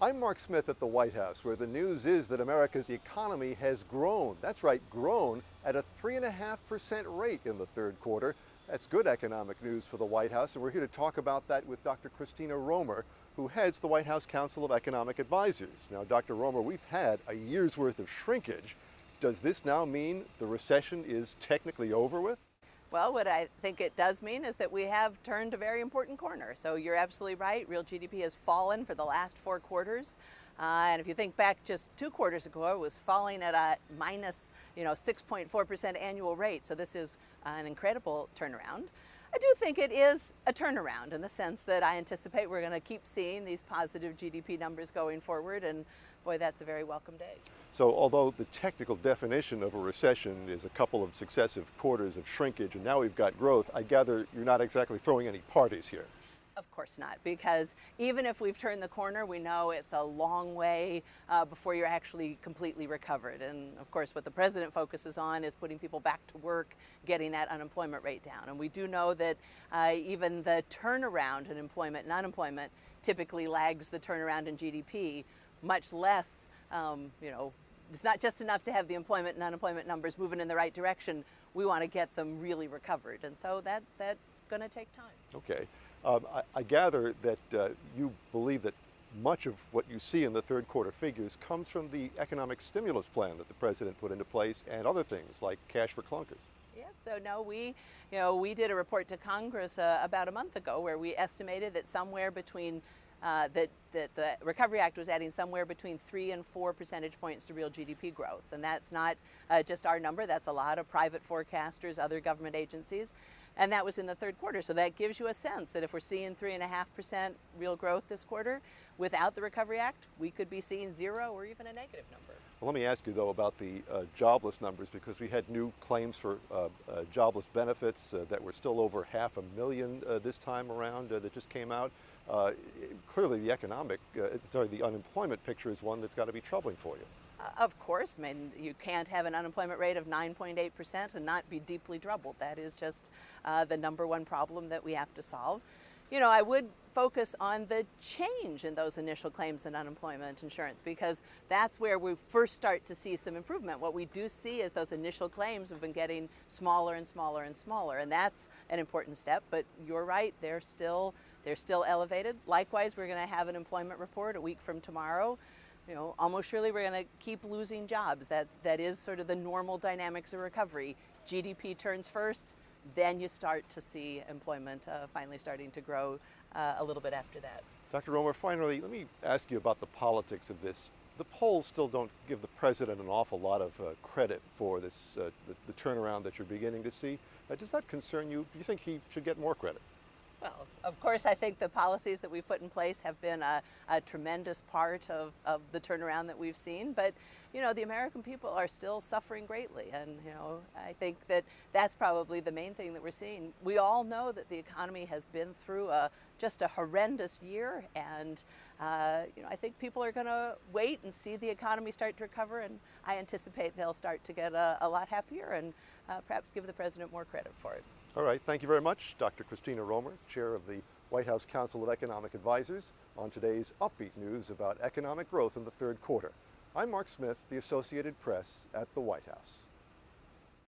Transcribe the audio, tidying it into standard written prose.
I'm Mark Smith at the White House, where the news is that America's economy has grown. That's right, grown at a 3.5% rate in the third quarter. That's good economic news for the White House, and we're here to talk about that with Dr. Christina Romer, who heads the White House Council of Economic Advisors. Now, Dr. Romer, we've had a year's worth of shrinkage. Does this now mean the recession is technically over with? Well, what I think it does mean is that we have turned a very important corner. So you're absolutely right. Real GDP has fallen for the last 4 quarters. And if you think back just 2 quarters ago, it was falling at a minus 6.4% annual rate. So this is an incredible turnaround. I do think it is a turnaround in the sense that I anticipate we're going to keep seeing these positive GDP numbers going forward. And boy, that's a very welcome day. So although the technical definition of a recession is a couple of successive quarters of shrinkage and now we've got growth, I gather you're not exactly throwing any parties here. Of course not, because even if we've turned the corner, we know it's a long way before you're actually completely recovered. And of course, what the president focuses on is putting people back to work, getting that unemployment rate down. And we do know that even the turnaround in employment and unemployment typically lags the turnaround in GDP, much less, it's not just enough to have the employment and unemployment numbers moving in the right direction. We want to get them really recovered. And so that's going to take time. Okay. I gather that you believe that much of what you see in the third quarter figures comes from the economic stimulus plan that the president put into place and other things like cash for clunkers. Yeah, so no, we did a report to Congress about a month ago where we estimated that somewhere between that the Recovery Act was adding somewhere between 3 and 4 percentage points to real GDP growth. And that's not just our number, that's a lot of private forecasters, other government agencies. And that was in the third quarter. So that gives you a sense that if we're seeing 3.5% real growth this quarter, without the Recovery Act, we could be seeing 0 or even a negative number. Well, let me ask you, though, about the jobless numbers, because we had new claims for jobless benefits that were still over 500,000 this time around that just came out. Clearly, the unemployment picture is one that's got to be troubling for you. Of course. I mean, you can't have an unemployment rate of 9.8% and not be deeply troubled. That is just the number one problem that we have to solve. I would focus on the change in those initial claims in unemployment insurance, because that's where we first start to see some improvement. What we do see is those initial claims have been getting smaller and smaller and smaller, and that's an important step. But you're right, they're still elevated. Likewise, we're going to have an employment report a week from tomorrow. Almost surely we're going to keep losing jobs. That is sort of the normal dynamics of recovery. GDP turns first, then you start to see employment finally starting to grow a little bit after that. Dr. Romer, finally, let me ask you about the politics of this. The polls still don't give the president an awful lot of credit for this, the turnaround that you're beginning to see. Does that concern you? Do you think he should get more credit? Well, of course, I think the policies that we've put in place have been a tremendous part of the turnaround that we've seen. But, the American people are still suffering greatly. And, I think that that's probably the main thing that we're seeing. We all know that the economy has been through just a horrendous year. And, I think people are going to wait and see the economy start to recover. And I anticipate they'll start to get a lot happier and perhaps give the president more credit for it. All right, thank you very much, Dr. Christina Romer, chair of the White House Council of Economic Advisors, on today's upbeat news about economic growth in the third quarter. I'm Mark Smith, the Associated Press at the White House.